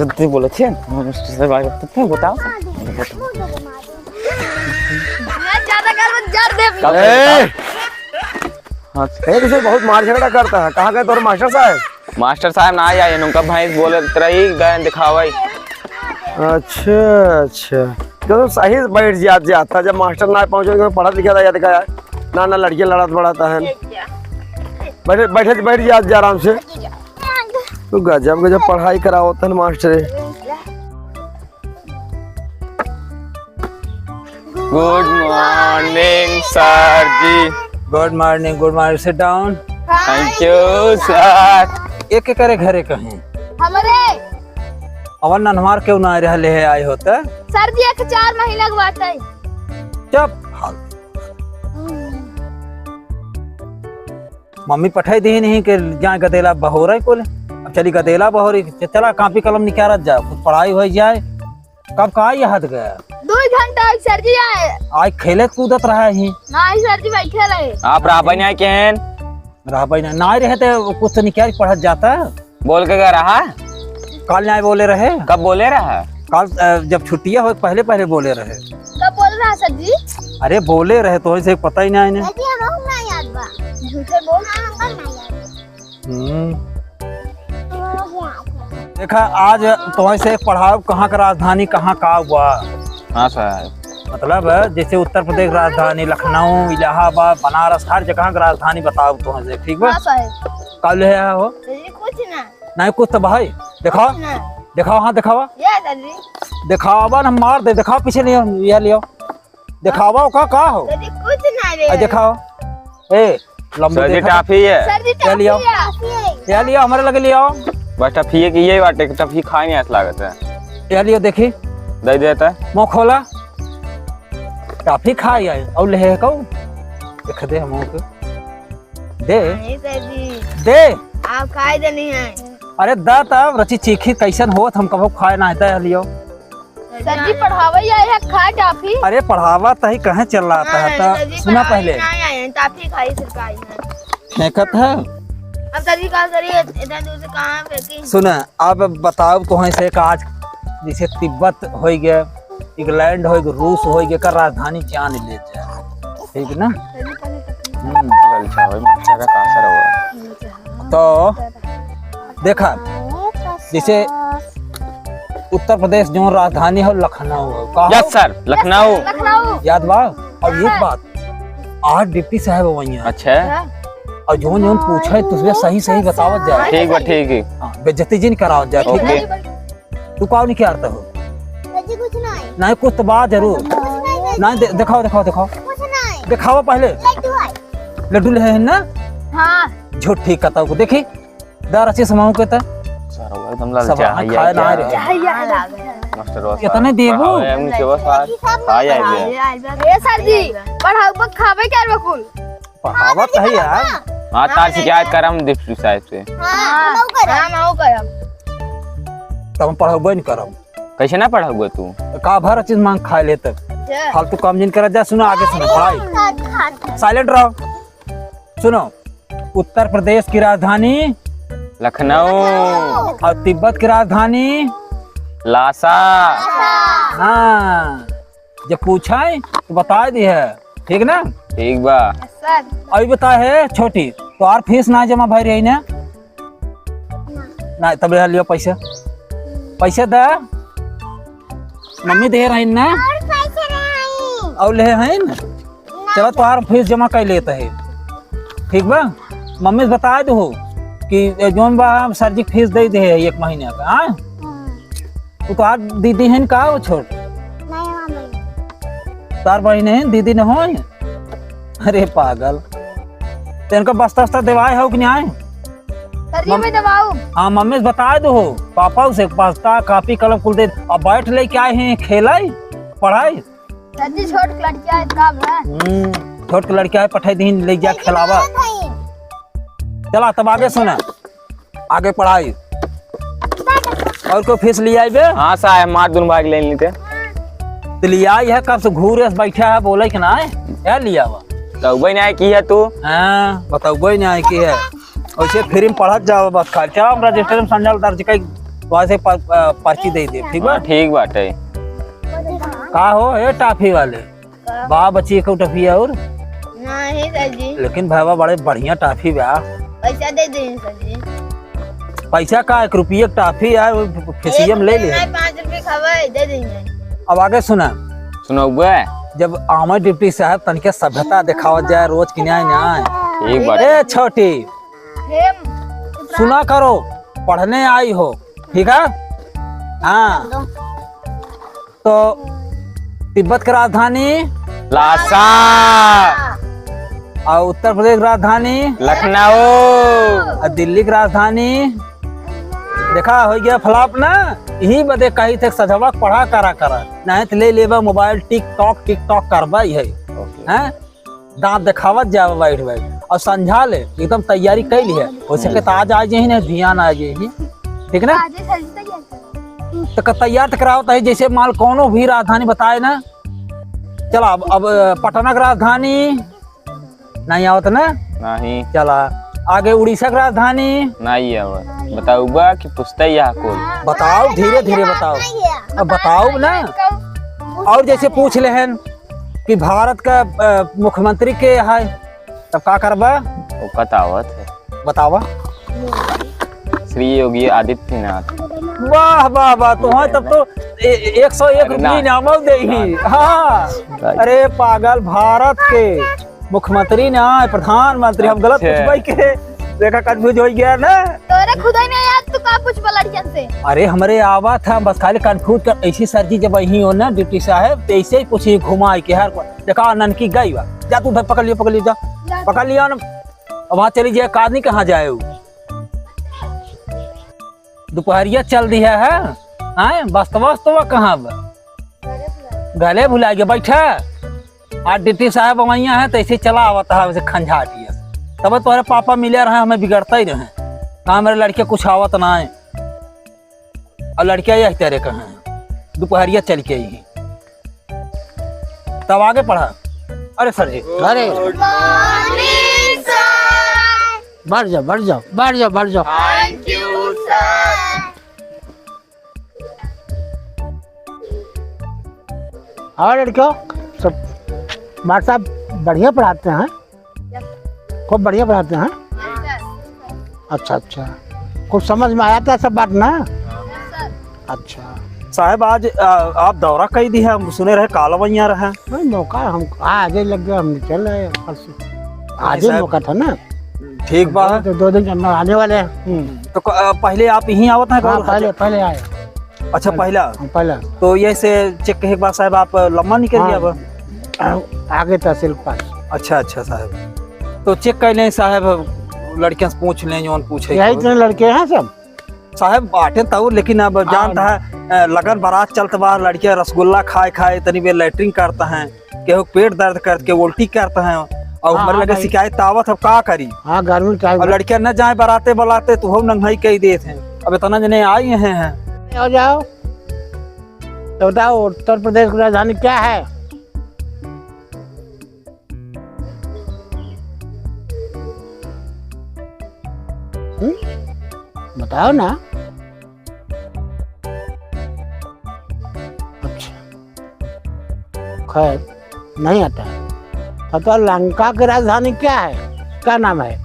तुझे बोले थे मास्टर से बात करते थे, बताओ ज्यादा कर मत जर दे। हाँ तुझे बहुत मार झगड़ा करता है। कहाँ गए तोरे मास्टर साहब? मास्टर साहब ना आए उनका भैंस बोले रही गए दिखावाई। अच्छा अच्छा, तो सही बैठ जाता जब मास्टर ना पहुंचे पढ़ा लिखा था याद का ना ना लड़कियां लड़ात बढ़ाता है। बैठे बैठे बैठ जा आराम से। तो गजब गजब पढ़ाई कराओ तन मास्टर। गुड मॉर्निंग सर जी। Good morning sit down. Thank you sir. एक करे घरे कहीं हमरे अवन ननवार क्यों ना रहले है आए होता सर जी एक 4 महीना के बात है। जब मम्मी पठाई दी नहीं कि जाए गदेला बहोरा को ले। अब चली गदेला बहोरी चला कापी कलम निकालत जा कुछ पढ़ाई हो जाए। कब का याद गया 2 घंटा सर जी आए। आज खेले कूदत रहा ही नहीं सर जी बैठे रहे। आप राबा नहीं आए केहन रहा भाई ना रहते कुछ तो निकाल पढ़त जाता। बोल के गया रहा। कल न्याय बोले रहे। कब बोले रहा? कल जब छुट्टियां हो पहले बोले रहे। कब बोल रहा सर जी? अरे बोले रहे तो से पता ही नहीं। झूठे बोल। देखा आज तो से पढ़ाओ कहाँ का राजधानी कहाँ का हुआ। हाँ सर। मतलब जैसे उत्तर प्रदेश राजधानी लखनऊ इलाहाबाद बनारस हर जगह का राजधानी बताओ तो से ठीक है। कल है हो कुछ ना नहीं कुछ तो भाई दिखाओ दिखाओ। हाँ दिखावा दिखावा ना मार दे। दिखाओ पीछे लियो ये लियो दिखावा का हो कुछ ना दिखाओ। ए लंबे सर जी टॉफी है। ये लियो ये लियो हमारे लगे लियो। बस टॉफी है कि यही बात है कि टॉफी खाए नहीं ऐसा लागत है। ये लियो देखी दे देता है मुँह खोला टॉफी खाई आए और ले कहू देख दे हम दे दे आप खाए दे नहीं है। अरे दा तब रची चीखी कैसन होत हम कबो खाए ना है लियो। सर जी पढ़ावे आए हैं खा टॉफी। अरे पढ़ावा तही कहाँ चल रहा था सुना पहले टॉफी खाई सरकारी फेंकत है। अब सर जी कहा करिए इधर दूर से कहाँ फेंकी। सुना अब बताओ तो से आज जैसे तिब्बत हो गया इंग्लैंड हो गया रूस हो गया का राजधानी जान ले जाए ठीक ना। तो देखा जैसे उत्तर प्रदेश जो राजधानी हो लखनऊ हो। Yes sir Lucknow. याद बा। और एक बात आज डिप्टी साहब वही है। अच्छा और जोन जोन पूछे है तुझे सही सही बतावत जाए। ठीक बा ठीक है। बेइज्जती जी नहीं करावत जाए ठीक है। तू काव नहीं क्या हो नहीं कुछ तो बात जरूर नहीं दिखाओ दिखाओ दिखाओ दिखाओ पहले लड्डू ले है ना। हाँ झूठ ठीक कहता को देखी दर अच्छे समाओ के त एकदम लाल चाय खाए ना रे मास्टर कितने देबो हमनी के बस आ जाए। ए सर जी पढ़ाओ पर खावे क्या बकुल पढ़ावत है यार। हां तार शिकायत करम डिप्टी साहब से। हां हम करम तब पढ़ाबे नहीं करम। कैसे ना पढ़ाओगे तू? का भर चीज मांग खा ले तक फालतू काम जिन कर जा। सुनो आगे सुनो पढ़ाई साइलेंट रहो। सुनो उत्तर प्रदेश की राजधानी लखनऊ और तिब्बत की राजधानी लासा। हाँ जब पूछा है तो बता दी है ठीक ना। ठीक बा सर। अभी बता है छोटी तो और फीस ना जमा भाई रही ना ना तब लियो पैसे पैसे दे मम्मी दे रही ना और ले है ना। चलो तुम्हारा फीस जमा कर लेता है ठीक बा। मम्मी से बता दो कि जोन बा सर जी फीस दे दे 1 महीने का। हाँ तो आज दीदी है का हो छोट तार बहन है दीदी न हो। अरे पागल तो इनका बस्ता वस्ता दिवाए हो कि नहीं आए। सर जी मैं दबाऊं। हाँ मम्मी से बता दो पापा से पास्ता कापी कलम कुल दे और बैठ ले के आए हैं खेलाई पढ़ाई। सर जी छोट लड़कियां काम है। छोट लड़कियां पठाई दिन ले जा खिलावा। चला तब आगे सुना आगे पढ़ाई और कोई फीस लिया बे। हाँ साहब मार दून भाग ले लेते तो लिया है कब से घूरे से बैठा है बोले कि ना है लिया हुआ तो नहीं की है तू। हाँ बताओ नहीं की है ऐसे फ्री में पढ़त जाओ बस खर्चा हम रजिस्टर में संजल दर्ज कई वहाँ से पर्ची दे दे, ठीक बा? हाँ, ठीक बाटे। का हो ए टाफी वाले बा बच्ची को टफिया और नहीं सर जी, लेकिन भैया बड़े बढ़िया टाफी बा। पैसा दे दें सर जी। पैसा का 1 रुपये टाफी है फेसियम ले ले। 5 रुपए खबर दे देंगे। अब आगे सुना, सुनो बुआ, जब आम डिप्टी साहब तनिके सभ्यता दिखावत जाए रोज की न्याय ठीक बाटे। ए छोटी हम सुना करो, पढ़ने आई हो, ठीक है? हाँ, तो तिब्बत की राजधानी लासा, और उत्तर प्रदेश की राजधानी लखनऊ, और दिल्ली की राजधानी देखा हो गया फ्लॉप ना। यही बदे कही थे सजवा पढ़ा करा नहीं तो ले लेबा मोबाइल टिकटॉक करबा है हैं, दांत दिखावत जावा बैठ और समझा ले एकदम तैयारी कैली है। हो सके तो आज आ जाए ना, ध्यान आ जाए, ठीक ना? तो तैयार कराओ है जैसे माल कोनो भी राजधानी बताए ना। चला अब पटना की राजधानी नहीं आवत ना, नहीं चला आगे उड़ीसा की राजधानी नहीं है। बताओ बुआ कि पूछते यहाँ को बताओ, धीरे धीरे बताओ, अब बताओ ना। और जैसे पूछ ले हैं कि भारत का मुख्यमंत्री के है, तब का करबा? वो बतावत है, बतावा। श्री योगी आदित्यनाथ। वाह वाह वाह, तो है तब तो 101 रुपये इनाम दे ही। हाँ, अरे पागल, भारत के मुख्यमंत्री ना प्रधानमंत्री, हम गलत पूछबाई के देखा कंफ्यूज हो गया ना। तोरे खुदा नहीं याद, तू का पूछ लड़कियन से? अरे हमारे आवा था बस खाली कंफ्यूज कर। ऐसी सर जी जब यही हो ना ड्यूटी साहब, तो ऐसे ही पूछी घुमाई के हर देखा ननकी गई बा, जा तू पकड़ लिया जा, पकड़ लिया ना। वहाँ चली जाए, आदमी कहाँ जाए? दोपहरिया चल दी है बस्तवा कहाँ गले भुला गया बैठा। आज ड्यूटी साहब वहाँ है तो ऐसे चला आवता है वैसे खंझाटिया, तब तुम्हारे पापा मिले रहे, हमें बिगड़ता ही रहे। कहा मेरे लड़के कुछ आवत ना है, और लड़कियां यही तेरे कहा दोपहरिया चल के ही तब आगे पढ़ा। अरे सर जी, अरे बढ़ जाओ। और लड़कियों सब मास्टर साहब बढ़िया पढ़ाते हैं, खूब बढ़िया पढ़ाते हैं। अच्छा, कुछ समझ में आया था सब बात ना? अच्छा साहब आज आप दौरा कही दी है, हम सुने रहे कालवैया रहे। नहीं, मौका हम आज ही लग गया, हम चल रहे हैं परसों, आज ही मौका था ना। ठीक बात है, तो 2 दिन के अंदर आने वाले हैं। तो पहले आप यहीं आवत हैं? हाँ, पहले आए। अच्छा पहला, पहले तो ये से चेक के एक बार साहब आप लम्बा निकल गया अब आगे तहसील पास। अच्छा साहब, तो चेक कर लें साहब, लड़कियां से पूछ लें जो पूछे। यही इतने लड़के हैं सब साहब बाटे तो, लेकिन अब जानता है लगन बारात चलते बार लड़कियां रसगुल्ला खाए तनी वे लैट्रिन करता है, केहू पेट दर्द करके उल्टी करता है, और हमारे लगे शिकायत तावत अब का करी। हाँ, घर में और लड़कियां न जाए बराते बुलाते तो हम नंगाई कही देते हैं। अब इतना जने आई हैं। हो जाओ तो बताओ, उत्तर प्रदेश की राजधानी क्या है? बताओ ना। अच्छा, खैर नहीं आता है। तो लंका की राजधानी क्या है, क्या नाम है?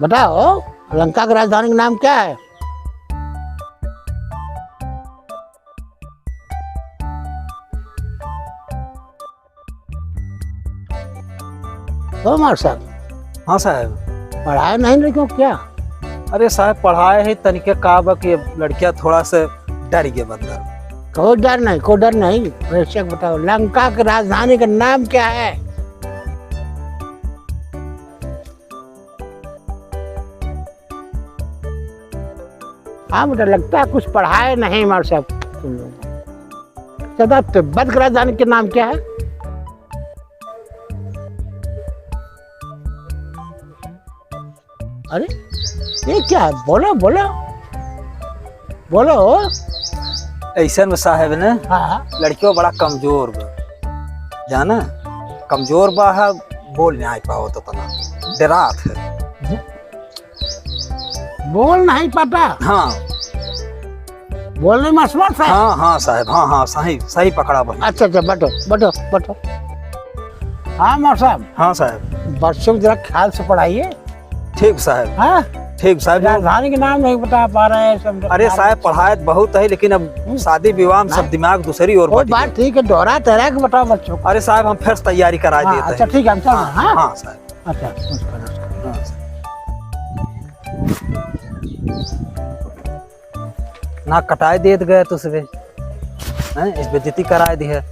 बताओ, लंका की राजधानी का नाम क्या है? तो मार साहब। हाँ साहब, पढ़ाए नहीं लड़कियों क्या? अरे साहब पढ़ाए है तनिके का कि लड़कियां थोड़ा सा डर गए बंदा। कोई डर नहीं, बेशक बताओ, लंका की राजधानी का नाम क्या है? हाँ बेटा, लगता है कुछ पढ़ाए नहीं मार साहब तुम लोग। चलो, तिब्बत की राजधानी के नाम क्या है? अरे ये क्या है? बोलो ऐसा में साहब ने हाँ, लड़कियों बड़ा कमजोर बा, जाना कमजोर बा है, बोल नहीं पाओ तो तना डरात है। बोल नहीं पाता, हाँ बोलने में असमर्थ है। हाँ हाँ साहब, हाँ हाँ सही सही पकड़ा भाई। अच्छा अच्छा, बैठो बैठो बैठो। हाँ मौर साहब, हाँ साहब, बच्चों को जरा ख्याल से पढ़ाइए। ठीक साहब, हाँ, ठीक साहब। राजधानी के नाम नहीं बता पा रहे हैं सब। अरे साहब पढ़ाए बहुत है, लेकिन अब शादी विवाह में सब दिमाग दूसरी ओर वो बढ़ बात गया। ठीक है, दोहरा तरह के बताओ बच्चों को। अरे साहब हम फिर से तैयारी करा हाँ, देते अच्छा हैं। ठीक है, हम चल रहे हैं। हाँ हाँ साहब, अच्छा, नमस्कार नमस्कार। हाँ, साहब। ना कटाए देत गए तो सुबह हैं, इस बेइज्जती कराए दी है।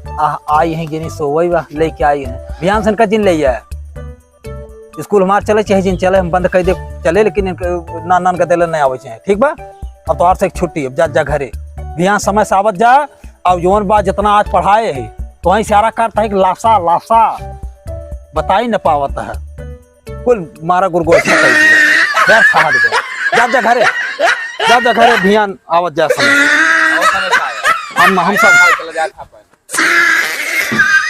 आई हैं गिनी सोवई वा लेके आई है बिहान सन का जिन ले आया स्कूल हमार चले चाहे जिन चले हम बंद कर दे चले, लेकिन नान नान का दिल नहीं आवे चाहिए। ठीक बा, अब तो से एक छुट्टी, अब जा जा घरे बिहान समय से आवत जा। अब जौन बात जितना आज पढ़ाए है तो वहीं सारा करता है कि लाशा लाशा बता ही न पावत है, कुल मारा गुरगोश जा जा घरे, जा जा घरे बिहान आवत जा समय। हम सब